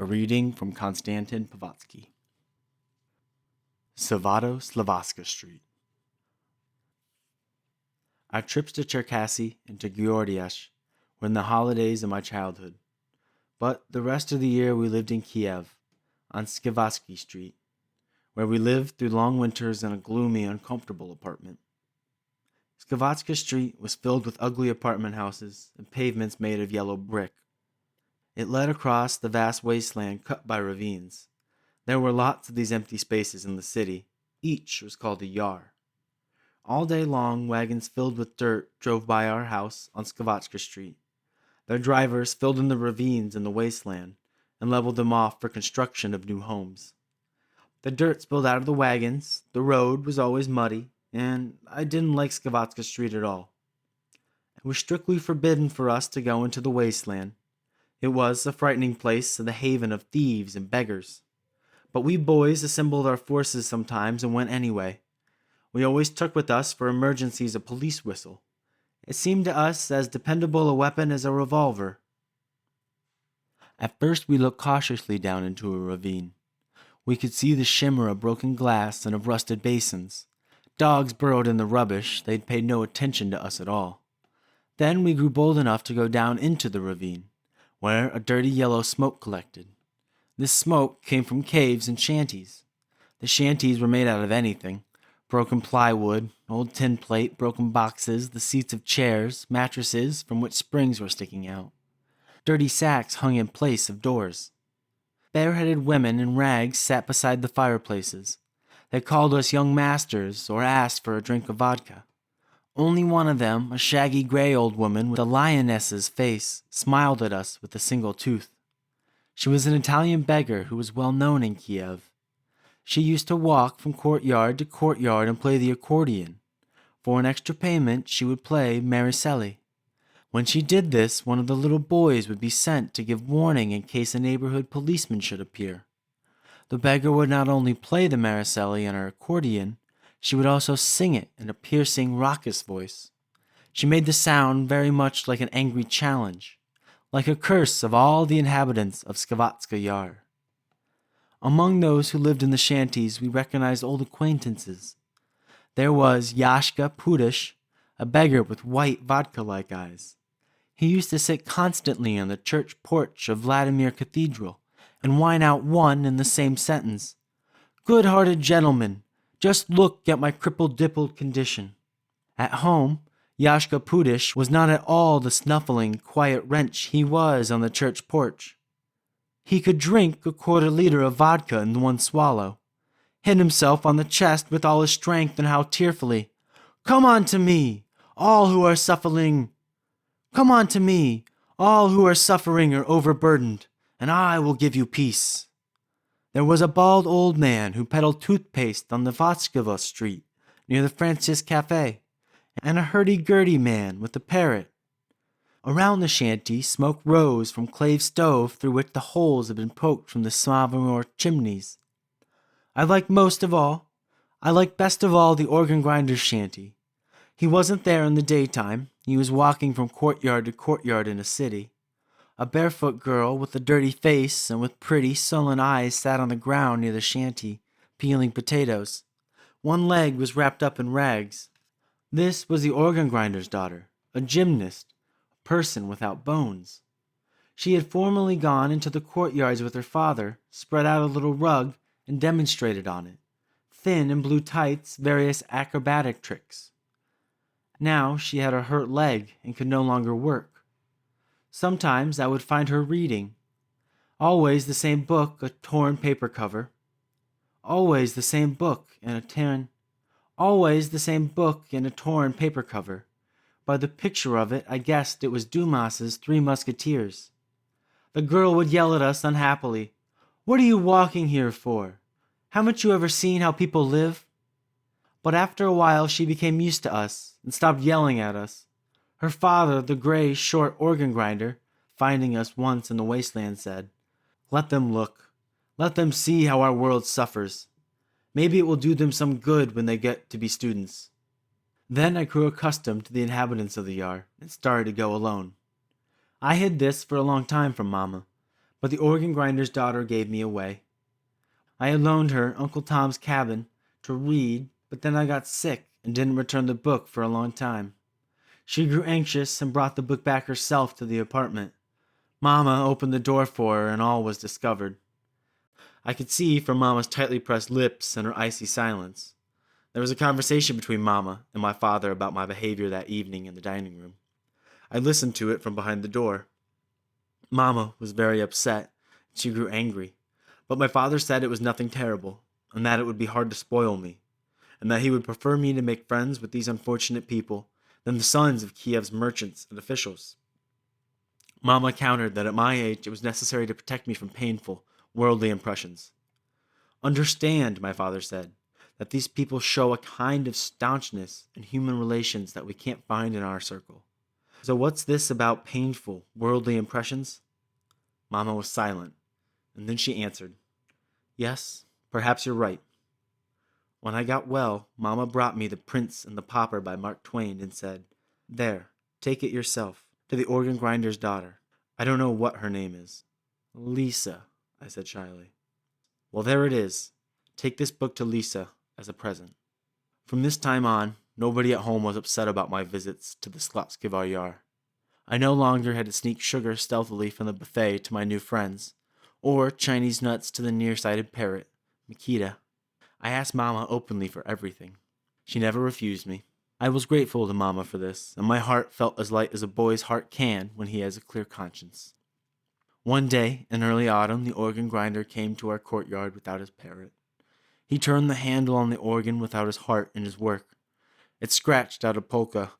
A reading from Konstantin Paustovsky. Svyatoslavskaya Street. Our trips to Cherkasy and to Georgiev were in the holidays of my childhood, but the rest of the year we lived in Kiev, on Svyatoslavskaya Street, where we lived through long winters in a gloomy, uncomfortable apartment. Svyatoslavskaya Street was filled with ugly apartment houses and pavements made of yellow brick. It led across the vast wasteland cut by ravines. There were lots of these empty spaces in the city. Each was called a yar. All day long, wagons filled with dirt drove by our house on Svyatoslavskaya Street. Their drivers filled in the ravines in the wasteland and leveled them off for construction of new homes. The dirt spilled out of the wagons, the road was always muddy, and I didn't like Svyatoslavskaya Street at all. It was strictly forbidden for us to go into the wasteland. It was a frightening place and the haven of thieves and beggars. But we boys assembled our forces sometimes and went anyway. We always took with us for emergencies a police whistle. It seemed to us as dependable a weapon as a revolver. At first we looked cautiously down into a ravine. We could see the shimmer of broken glass and of rusted basins. Dogs burrowed in the rubbish. They'd paid no attention to us at all. Then we grew bold enough to go down into the ravine, where a dirty yellow smoke collected. This smoke came from caves and shanties. The shanties were made out of anything: broken plywood, old tin plate, broken boxes, the seats of chairs, mattresses from which springs were sticking out. Dirty sacks hung in place of doors. Bareheaded women in rags sat beside the fireplaces. They called us young masters or asked for a drink of vodka. Only one of them, a shaggy gray old woman with a lioness's face, smiled at us with a single tooth. She was an Italian beggar who was well known in Kiev. She used to walk from courtyard to courtyard and play the accordion. For an extra payment, she would play Maricelli. When she did this, one of the little boys would be sent to give warning in case a neighborhood policeman should appear. The beggar would not only play the Maricelli on her accordion, she would also sing it in a piercing, raucous voice. She made the sound very much like an angry challenge, like a curse of all the inhabitants of Svyatoslavskaya Yar. Among those who lived in the shanties, we recognized old acquaintances. There was Yashka Pudish, a beggar with white vodka-like eyes. He used to sit constantly on the church porch of Vladimir Cathedral and whine out one and the same sentence: "Good-hearted gentlemen, just look at my crippled-dippled condition." At home, Yashka Pudish was not at all the snuffling, quiet wretch he was on the church porch. He could drink a quarter-liter of vodka in one swallow, hit himself on the chest with all his strength, and howl tearfully, "Come on to me, all who are suffering. Come on to me, all who are suffering or overburdened, and I will give you peace." There was a bald old man who peddled toothpaste on the Vatskova Street near the Francis Cafe, and a hurdy-gurdy man with a parrot. Around the shanty, smoke rose from clay stove through which the holes had been poked from the Slavomir chimneys. I liked best of all the organ grinder's shanty. He wasn't there in the daytime. He was walking from courtyard to courtyard in a city. A barefoot girl with a dirty face and with pretty, sullen eyes sat on the ground near the shanty, peeling potatoes. One leg was wrapped up in rags. This was the organ grinder's daughter, a gymnast, a person without bones. She had formerly gone into the courtyards with her father, spread out a little rug, and demonstrated on it, thin in blue tights, various acrobatic tricks. Now she had a hurt leg and could no longer work. Sometimes I would find her reading. Always the same book, a torn paper cover. Always the same book in a torn paper cover. By the picture of it, I guessed it was Dumas's Three Musketeers. The girl would yell at us unhappily, "What are you walking here for? Haven't you ever seen how people live?" But after a while she became used to us and stopped yelling at us. Her father, the gray, short organ grinder, finding us once in the wasteland, said, "Let them look. Let them see how our world suffers. Maybe it will do them some good when they get to be students." Then I grew accustomed to the inhabitants of the yard and started to go alone. I hid this for a long time from Mama, But the organ grinder's daughter gave me away. I had loaned her Uncle Tom's Cabin to read, but then I got sick and didn't return the book for a long time. She grew anxious and brought the book back herself to the apartment. Mama opened the door for her and all was discovered. I could see from Mama's tightly pressed lips and her icy silence. There was a conversation between Mama and my father about my behavior that evening in the dining room. I listened to it from behind the door. Mama was very upset. She grew angry. But my father said it was nothing terrible, and that it would be hard to spoil me, and that he would prefer me to make friends with these unfortunate people than the sons of Kiev's merchants and officials. Mama countered that at my age it was necessary to protect me from painful, worldly impressions. Understand, my father said, that these people show a kind of staunchness in human relations that we can't find in our circle. So what's this about painful, worldly impressions? Mama was silent, and then she answered, Yes, perhaps you're right. When I got well, Mama brought me The Prince and the Pauper by Mark Twain and said, There, take it yourself, to the organ grinder's daughter. I don't know what her name is. Lisa, I said shyly. Well, there it is. Take this book to Lisa as a present. From this time on, nobody at home was upset about my visits to the Svyatoslavskaya Yar. I no longer had to sneak sugar stealthily from the buffet to my new friends, or Chinese nuts to the nearsighted parrot, Mikita. I asked Mama openly for everything. She never refused me. I was grateful to Mama for this, and my heart felt as light as a boy's heart can when he has a clear conscience. One day, in early autumn, the organ grinder came to our courtyard without his parrot. He turned the handle on the organ without his heart in his work. It scratched out a polka.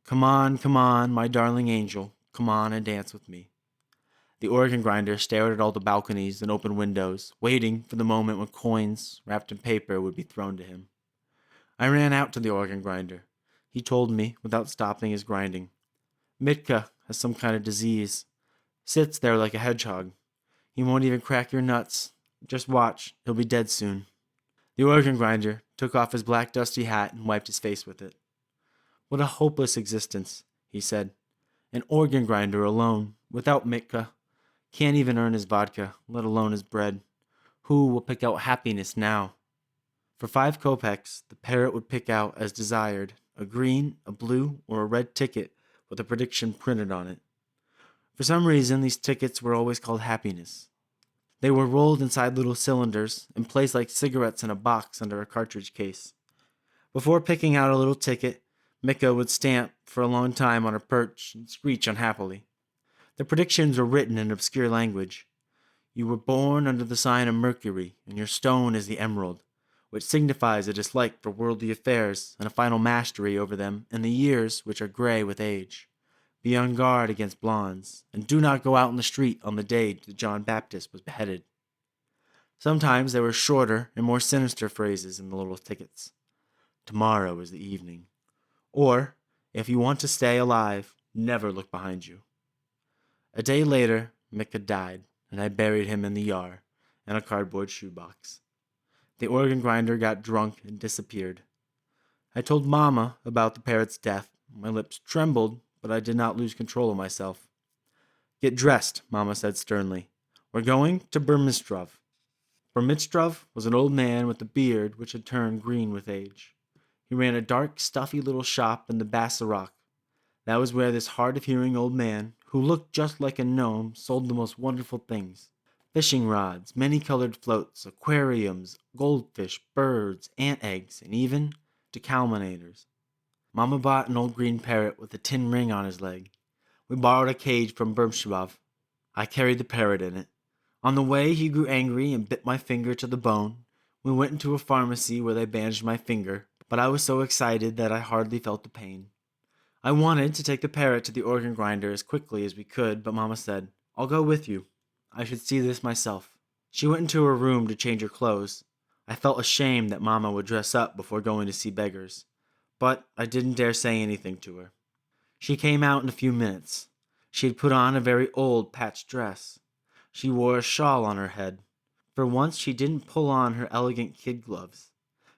Come on, my darling angel, come on and dance with me. The organ grinder stared at all the balconies and open windows, waiting for the moment when coins, wrapped in paper, would be thrown to him. I ran out to the organ grinder. He told me, without stopping his grinding, Mitka has some kind of disease. Sits there like a hedgehog. He won't even crack your nuts. Just watch, he'll be dead soon. The organ grinder took off his black dusty hat and wiped his face with it. What a hopeless existence, he said. An organ grinder alone, without Mitka. Can't even earn his vodka, let alone his bread. Who will pick out happiness now? For 5 kopecks, the parrot would pick out, as desired, a green, a blue, or a red ticket with a prediction printed on it. For some reason, these tickets were always called happiness. They were rolled inside little cylinders and placed like cigarettes in a box under a cartridge case. Before picking out a little ticket, Mika would stamp for a long time on her perch and screech unhappily. The predictions were written in obscure language. You were born under the sign of Mercury, and your stone is the emerald, which signifies a dislike for worldly affairs and a final mastery over them in the years which are gray with age. Be on guard against blondes, and do not go out in the street on the day that John Baptist was beheaded. Sometimes there were shorter and more sinister phrases in the little tickets. Tomorrow is the evening. Or, if you want to stay alive, never look behind you. A day later, Mika died, and I buried him in the Yar, in a cardboard shoebox. The organ grinder got drunk and disappeared. I told Mama about the parrot's death. My lips trembled, but I did not lose control of myself. Get dressed, Mama said sternly. We're going to Burmistrov. Burmistrov was an old man with a beard which had turned green with age. He ran a dark, stuffy little shop in the Basarok. That was where this hard-of-hearing old man, who looked just like a gnome, sold the most wonderful things. Fishing rods, many-colored floats, aquariums, goldfish, birds, ant eggs, and even decalminators. Mama bought an old green parrot with a tin ring on his leg. We borrowed a cage from Burmistrov. I carried the parrot in it. On the way, he grew angry and bit my finger to the bone. We went into a pharmacy where they bandaged my finger, but I was so excited that I hardly felt the pain. I wanted to take the parrot to the organ grinder as quickly as we could, but Mama said, I'll go with you. I should see this myself. She went into her room to change her clothes. I felt ashamed that Mama would dress up before going to see beggars, but I didn't dare say anything to her. She came out in a few minutes. She had put on a very old patched dress. She wore a shawl on her head. For once she didn't pull on her elegant kid gloves.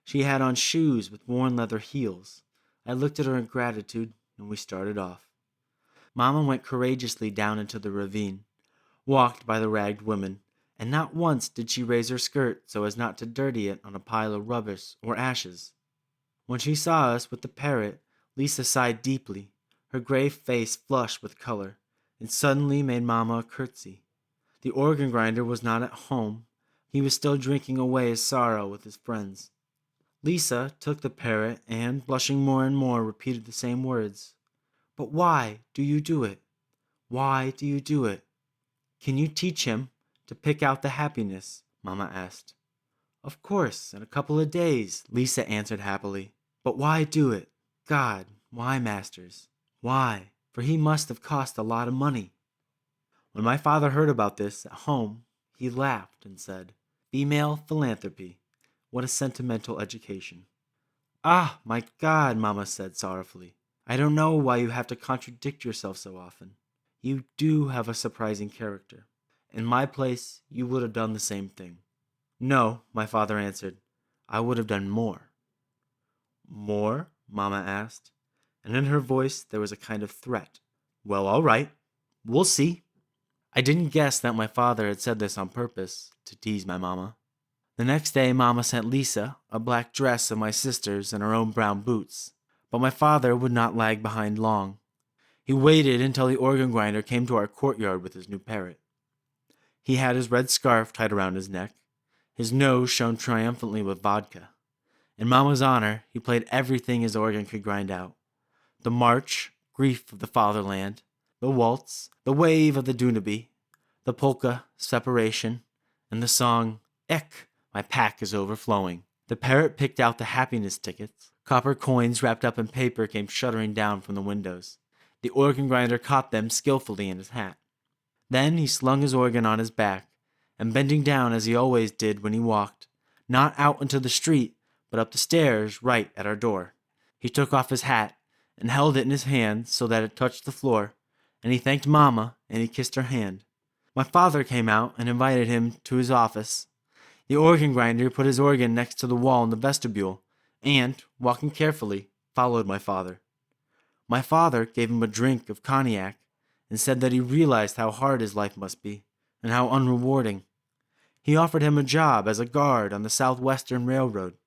She had on shoes with worn leather heels. I looked at her in gratitude, and we started off. Mama went courageously down into the ravine. walked by the ragged women, and not once did she raise her skirt so as not to dirty it on a pile of rubbish or ashes. When she saw us with the parrot, Lisa sighed deeply, her grave face flushed with color, and suddenly made Mama a curtsy. The organ grinder was not at home. He was still drinking away his sorrow with his friends. Lisa took the parrot and, blushing more and more, repeated the same words. "But why do you do it? Why do you do it? Can you teach him to pick out the happiness?" Mama asked. "Of course, in a couple of days," Lisa answered happily. "But why do it? God, why, masters? Why? For he must have cost a lot of money." When my father heard about this at home, he laughed and said, "Female philanthropy. What a sentimental education." "Ah, my God," Mama said sorrowfully. "I don't know why you have to contradict yourself so often. You do have a surprising character. In my place, you would have done the same thing." "No," my father answered. "I would have done more." "More?" Mama asked, and in her voice there was a kind of threat. "Well, all right. We'll see." I didn't guess that my father had said this on purpose, to tease my mama. The next day, Mama sent Lisa a black dress of my sister's and her own brown boots, but my father would not lag behind long. He waited until the organ grinder came to our courtyard with his new parrot. He had his red scarf tied around his neck. His nose shone triumphantly with vodka. In Mama's honor, he played everything his organ could grind out. The march, Grief of the Fatherland, the waltz, the wave of the Dunaby, the polka, Separation, and the song, Ek, my pack is overflowing. The parrot picked out the happiness tickets. Copper coins wrapped up in paper came shuddering down from the windows. The organ grinder caught them skillfully in his hat. Then he slung his organ on his back, and bending down as he always did when he walked, not out into the street, but up the stairs right at our door, he took off his hat and held it in his hand so that it touched the floor, and he thanked Mama and he kissed her hand. My father came out and invited him to his office. The organ grinder put his organ next to the wall in the vestibule, and, walking carefully, followed my father. My father gave him a drink of cognac and said that he realized how hard his life must be, and how unrewarding. He offered him a job as a guard on the Southwestern Railroad.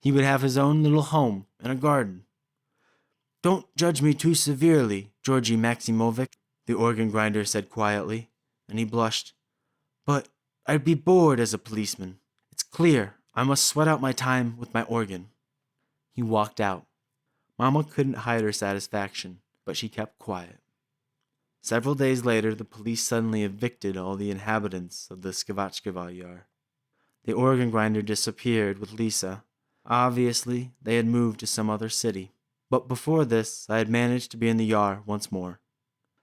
He would have his own little home and a garden. "Don't judge me too severely, Georgy Maximovich," the organ grinder said quietly, and he blushed. "But I'd be bored as a policeman. It's clear I must sweat out my time with my organ." He walked out. Mama couldn't hide her satisfaction, but she kept quiet. Several days later, the police suddenly evicted all the inhabitants of the Svyatoslavskaya Yar. The organ grinder disappeared with Lisa. Obviously, they had moved to some other city. But before this, I had managed to be in the Yar once more.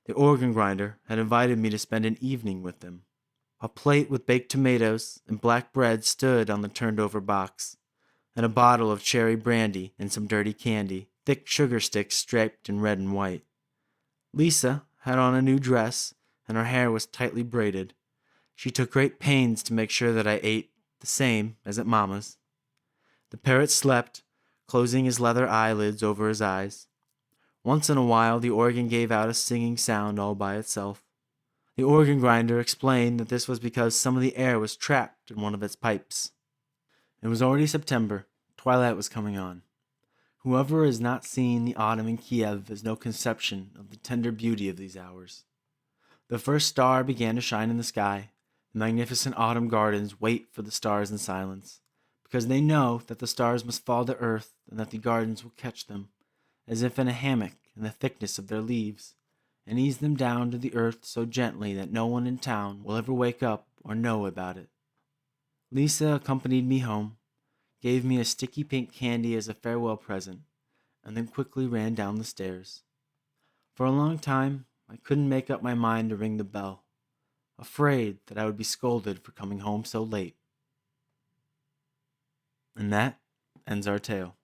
The organ grinder had invited me to spend an evening with them. A plate with baked tomatoes and black bread stood on the turned-over box, and a bottle of cherry brandy and some dirty candy, thick sugar sticks striped in red and white. Lisa had on a new dress, and her hair was tightly braided. She took great pains to make sure that I ate the same as at Mama's. The parrot slept, closing his leather eyelids over his eyes. Once in a while, the organ gave out a singing sound all by itself. The organ grinder explained that this was because some of the air was trapped in one of its pipes. It was already September. Twilight was coming on. Whoever has not seen the autumn in Kiev has no conception of the tender beauty of these hours. The first star began to shine in the sky. The magnificent autumn gardens wait for the stars in silence, because they know that the stars must fall to earth and that the gardens will catch them, as if in a hammock in the thickness of their leaves, and ease them down to the earth so gently that no one in town will ever wake up or know about it. Lisa accompanied me home, gave me a sticky pink candy as a farewell present, and then quickly ran down the stairs. For a long time, I couldn't make up my mind to ring the bell, afraid that I would be scolded for coming home so late. And that ends our tale.